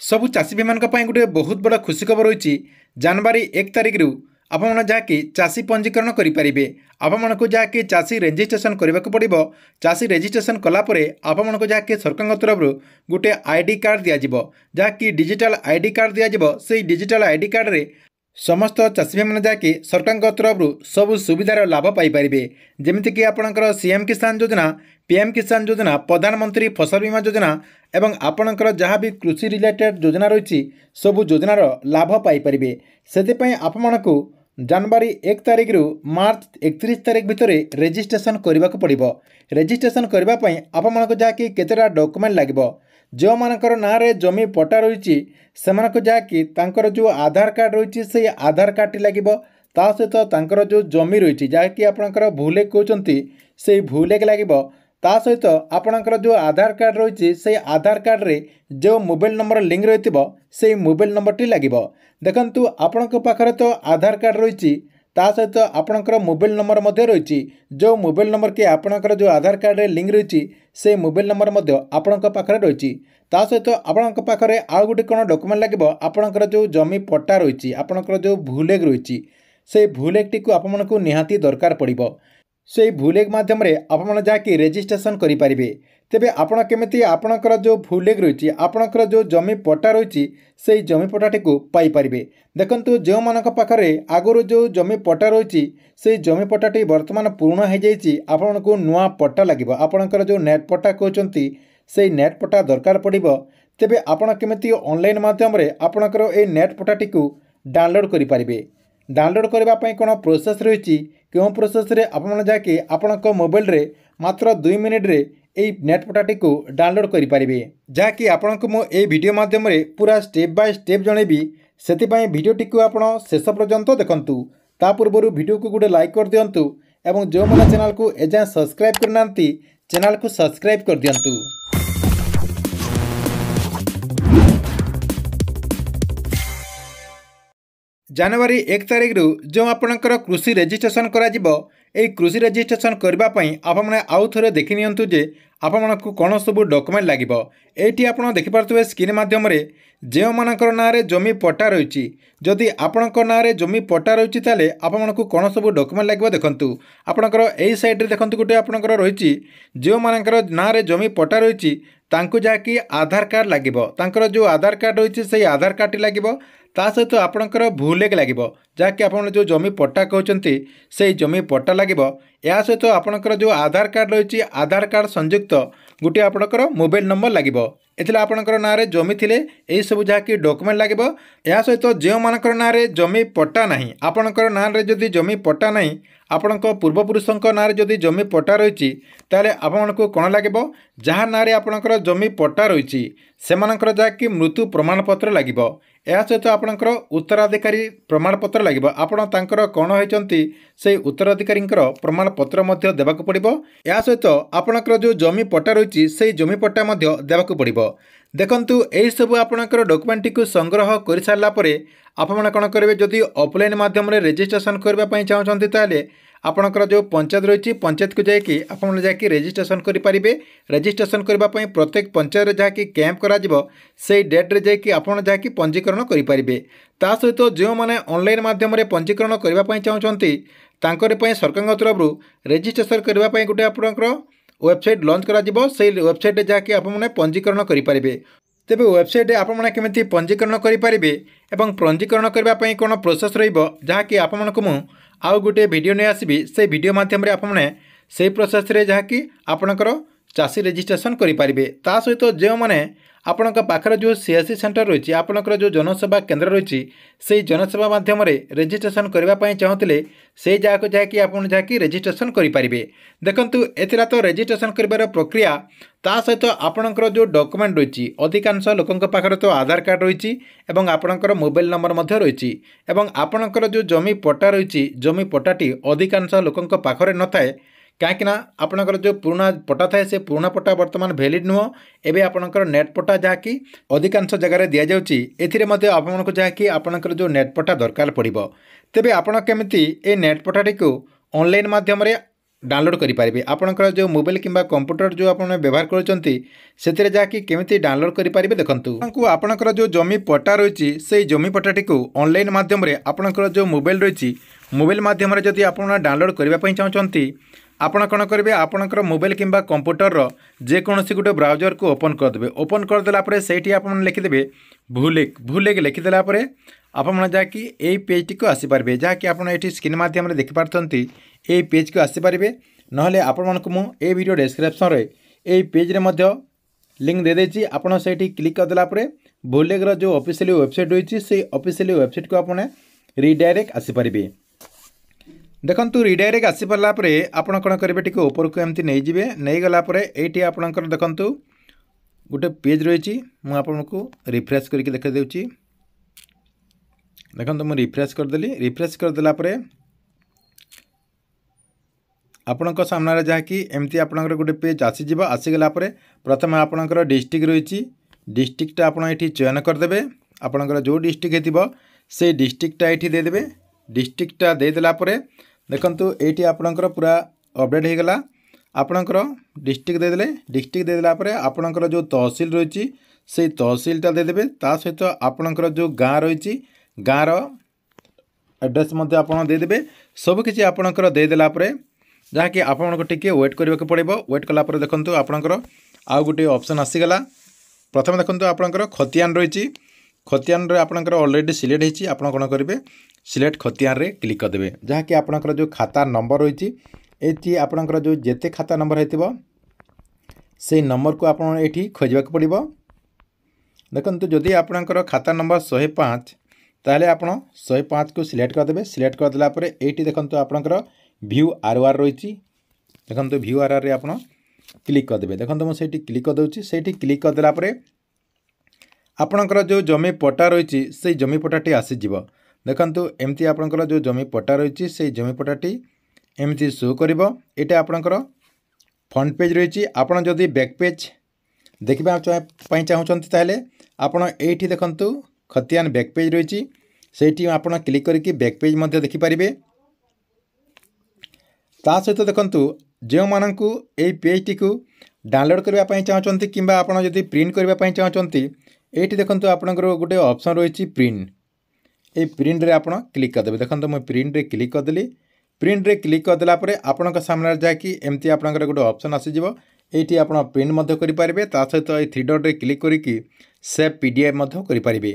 सबु चाषी भाई मानक पई गोटे बहुत बड़ा खुशी खबर होइछि। जनवरी 1 तारिख रु आपण जहाँकि चाषी पंजीकरण करेंगे। आपण को जहाँकि चाषी रेजिस्ट्रेशन करने को पड़ो। चाषी रेजिस्ट्रेशन कलापर आपण को जहाँकि सरकार तरफ गोटे आईडी कार्ड दिज्व, जहाँकि डिजिटल आईडी कार्ड दिज्व। से डिजिटल आईडी कार्ड रे समस्त चाषी भाई मैंने जहाँकि सरकार तरफ सब सुविधार लाभ पाइपर। जमीक आपणकर सीएम किसान योजना, पीएम किसान योजना, प्रधानमंत्री फसल बीमा योजना एवं आपणकर जहाँ भी कृषि रिलेटेड योजना रही सबू योजनार लाभ पाइपर। से आपण को जनवरी 1 तारिख रु मार्च 31 तारिख भितर रेजिस्ट्रेशन करने को पड़ो। रेजिस्ट्रेशन करने आपण को जहाँकि केतेटा डॉक्यूमेंट लगे। जो मानकर ना रे जमी पट्टा रही से जहाँकि जो आधार कार्ड रही से आधार कार्ड लगे। ता सहित तांकर जो जमी रही जहाँकि आपणकर भूलेख कहते से भूलेख लगे। ता सहित आपणकर जो आधार कार्ड रही से आधार कार्ड रे जो मोबाइल नंबर लिंक रही से मोबाइल नंबर टी लगे। देखंतु आपणक पाखरे तो आधार कार्ड रही ता सहित आपणकर मोबाइल नंबर मध्य रही। जो मोबाइल नंबर के आपणकर जो आधार कार्ड रे लिंक रही से मोबाइल नंबर मध्य आपणक पाखरे रही। ता सहित आपणक पाखरे आउ गोटे कौन डॉक्यूमेंट लगे। आपणकर जो जमी पट्टा रही आपणकर जो भूलेख रही से भूलेखटी को आपको निहाती दरकार पड़ो। से भूलेख माध्यम आपण जहाँकि रेजिस्ट्रेशन करेंगे। तेबे आपण केमिति आपणकर जो भूलेख रही आपणकर जो जमी पट्टा रही से जमी पट्टाटी को पाइपर। देखंतु जो मानक पाखरे आगुरी जो जमी पट्टा रही से जमी पट्टाटी वर्तमान पूर्ण हो जाइए। आपण को नुआ पट्टा लगे। आपणकर जो नेट पट्टा कहते से नेट पट्टा दरकार पड़ो। तेबे आपण केमिति ऑनलाइन माध्यम आपणकर ए नेट पट्टाटी को डाउनलोड करेंगे। डाउनलोड करने कौन प्रोसेस रही क्यों प्रोसेस रे आपण जाके आपणक मोबाइल रे मात्र 2 मिनिट रे ए नेट पट्टाटी को डाउनलोड करेंगे। जहाँकि आपको मुझे वीडियो माध्यम पूरा स्टेप बाय स्टेप जनइबी। से भिडटी को आप शेष पर्यंत देखंतु। ता पूर्व वीडियो को गोटे लाइक कर दिंतु एवं जो मैंने चैनल को एजाएं सब्सक्राइब करना चैनल को सब्सक्राइब कर दिंतु। जनवरी 1 तारिख रु जो आपणकर कृषि रेजिस्ट्रेशन करा कृषि रेजिस्ट्रेशन करने आपने आउ थे देखि नियंतु जे आपण को कौन सब डॉक्यूमेंट लगे। ये आप देखिपे स्क्रीन माध्यम जो मानकर ना रे जमी पट्टा रही जदि आपणक ना रे जमी पट्टा रही ताले आपण को कौन सब डॉक्यूमेंट लगे। देखंतु आपणकर यही साइड देखंतु गोटे आपणकर रही जो मानकर ना रे जमी पट्टा रही तांको जाकि आधार कार्ड लगे। तांकर जो आधार कार्ड रही से आधार कार्ड लगे। ता सहित आपणकर भूलेख लगे जहाँकि आप जो जमी पट्टा कहते से जमी पट्टा लगे। या सहित आपणकर जो आधार कार्ड रही आधार कार्ड संयुक्त गोटे आपणकर मोबाइल नंबर लगे। एथिले आपणकर ना रे जमी थिले एही सब जहाँकि डॉक्यूमेंट लगे। या सहित जो मानकर ना रे जमी पट्टा नहीं आपणकर ना रे जदि जमी पट्टा नहीं आपणक पूर्वपुरुषों ना रे जदि जमी पट्टा रही ताले आपण को कौन लगे। जहाँ ना रे आपणकर जमी पट्टा रही सेमानकर जहाँकि मृत्यु प्रमाणपत्र लगे। या सहित आपणकर उत्तराधिकारी प्रमाणपत्र लगे। आपण तांकर कौन होती से उत्तराधिकारी प्रमाणपत्र देवाक पड़ो। या सहित आपणकर जो जमी पट्टा रही से जमी पट्टा देवाक पड़ो। देखंतु यही सब आपणकर डॉक्यूमेंट को संग्रह कर सारा आपण कौन करेंगे। जदि ऑफलाइन माध्यम रेजिस्ट्रेशन करने चाहते ताले आपणकर जो पंचायत रही पंचायत को जाकि आपन जाकि रेजिस्ट्रेशन करेंगे। रेजिस्ट्रेशन करने प्रत्येक पंचायत जहाँकि कैंप करा से डेट्रे जाकि आपन जाकि पंजीकरण करेंगे। ता सहित जो मैंने ऑनलाइन माध्यम पंजीकरण करने चाहते तांकर सरकार तरफ रेजिस्ट्रेशन करने गोटे आपणकर वेबसाइट लॉन्च करा से वेबसाइट जहाँकि आपने पंजीकरण करेंगे। तेबे वेबसाइट आपने केमिति पंजीकरण करेंगे एवं पंजीकरण करने कौन प्रोसेस रहाँकि आपको आउ गोटे वीडियो नहीं आसबि से वीडियो माध्यम आपने से प्रोसेस रे जहाँकि आपणकर चाषी रेजिस्ट्रेशन करेंगे। ता सहित जो मैंने आपण पाखर जो सीएससी सेंटर रही आपणकर जो जनसेवा केन्द्र रही से जनसेवा माध्यम रेजिस्ट्रेशन करने चाहते से जगह को जाकि आपन जाकि रेजिस्ट्रेशन करेंगे। देखंतु एथिला तो रेजिस्ट्रेशन करिबार प्रक्रिया ता सहित आपणकर जो डॉक्यूमेंट रही अधिकांश लोकों पाखर तो आधार कार्ड रही एवं आपणकर मोबाइल नंबर मध्य रही एवं आपणकर जो जमी पट्टा रही जमी पट्टाटी अधिकांश लोकों पाखरे न थाए कहीं आपणकर जो पुराना पट्टा थाए से पुराना पट्टा वर्तमान वैलिड नुह। एवं आपणकर नेट पट्टा जहाँकि अधिकांश जगार दि जाऊँगी एथिरे आपको जहाँकि आपणकर जो नेट पट्टा दरकार पड़ो। तेबे आपण केमिति ए नेट पट्टाटी को ऑनलाइन माध्यम डाउनलोड करेंगे। आपणकर जो मोबाइल किंबा कंप्यूटर जो आप व्यवहार कर जाकि केमी डाउनलोड करेंगे देखो आपणकर जो जमी पट्टा रही से जमी पट्टाटी को ऑनलाइन माध्यम आपणकर जो मोबाइल रही मोबाइल माध्यम जदि आप डाउनलोड करने चाहते आपण कौन करेंगे आपणकर मोबाइल किंबा कंप्यूटर जेकोसी गोटे ब्राउजर को ओपन करदे। ओपन करदेला से आप लिखिदेवे भूलेक लिखिदेला आप जाकि यही पेजटी को आसीपारे जहाँकि आप स्क्रीन माध्यम देखिपारे यही पेज को आसीपारे ना आपको मुझे वीडियो डिस्क्रिप्शन में यही पेज्रे लिंक दे देती आपड़ से क्लिक करदेला भूलेकर जो ऑफिशियल वेबसाइट रही से ऑफिशियल वेबसाइट को आप रिडायरेक्ट आसीपारे। देखो रिडायरेक्ट आसीपारा आपड़ कौन करेंगे टी ऊपर को एमती नहीं जाए नहीं गलापर ये आपणकर देखूँ गोटे पेज रही मुझे रिफ्रेश करके देखा दूँगी। देखो मुझे रिफ्रेश करदेली रिफ्रेश करदेला आपण सामने जहाँकि एमती आपणकर गोटे पेज आसीज आसीगला प्रथम आपणकर डिस्ट्रिक्ट रही डिस्ट्रिक्टा आप चयन करदे आपणकर जो डिस्ट्रिक्ट हो से डिस्ट्रिक्टा ये देदेवे डिस्ट्रिक्टा देदेला देखो ये आपणकर पूरा अपडेट हो गला आपणकर डिस्ट्रिक्ट देदेले डिस्ट्रिक्ट देदेला आपणकर जो तहसिल रही से तहसिलटा देदेवे ता सहित आपणकर जो गाँ रही गाँर एड्रेस आपड़ देदेवे सबकि आपणकर देदेला जहाँकि आपको टिके वेट करने पड़ो वेट कलापर देखो आपणकर आउ गोटे ऑप्शन आसीगला प्रथम देखो आपणकर खतियान रही खतियान आपणकर ऑलरेडी सिलेक्ट होती आप कौन करेंगे सिलेक्ट खतियान रे क्लिक करदे जहाँकि आपणकर जो खाता नंबर रही ये आपणकर जो जेते खाता नंबर होती से नंबर को आपड़ ये खोजा पड़ो। देखो जदि आपणकर खाता नंबर 105 ताहले आप 105 को सिलेक्ट करदे सिलेक्ट करदेला ये देखो आपणकर व्यू आरआर रही देखो व्यू आरआर आप क्लिक करदे देखो मुझे क्लिक करदे से क्लिक करदेला आपणकर जो जमी पट्टा रही से जमी पट्टाटी आसीज देखो एमती आपणकर जो जमी पट्टा रही से जमी पट्टाटी एमती शो कर ये आपणकर फ्रंट पेज रही आपड़ जदि बैक पेज देखा चाहते ताहले आपड़ ये देखु खतियान बैक पेज रही से आप क्लिक करके बैक पेज देखिपारे। ता सहित देखु जो मानू ये पेजटी को डाउनलोड करने चाहते कि आपड़ी प्रिंट करने चाहते ये देखो आपंकर गोटे ऑप्शन रही प्रिंट ये प्रिंट रे आप क्लिक करदे देखो मुझे प्रिंट रे क्लिक करदेली प्रिंट रे क्लिक करदेला आपण सामने जाकि एमती आपंकर गोटे ऑप्शन आसीज ये आप प्रिंट करेंगे सहित ये 3 डॉट रे क्लिक करके सेव पीडीएफ करेंगे।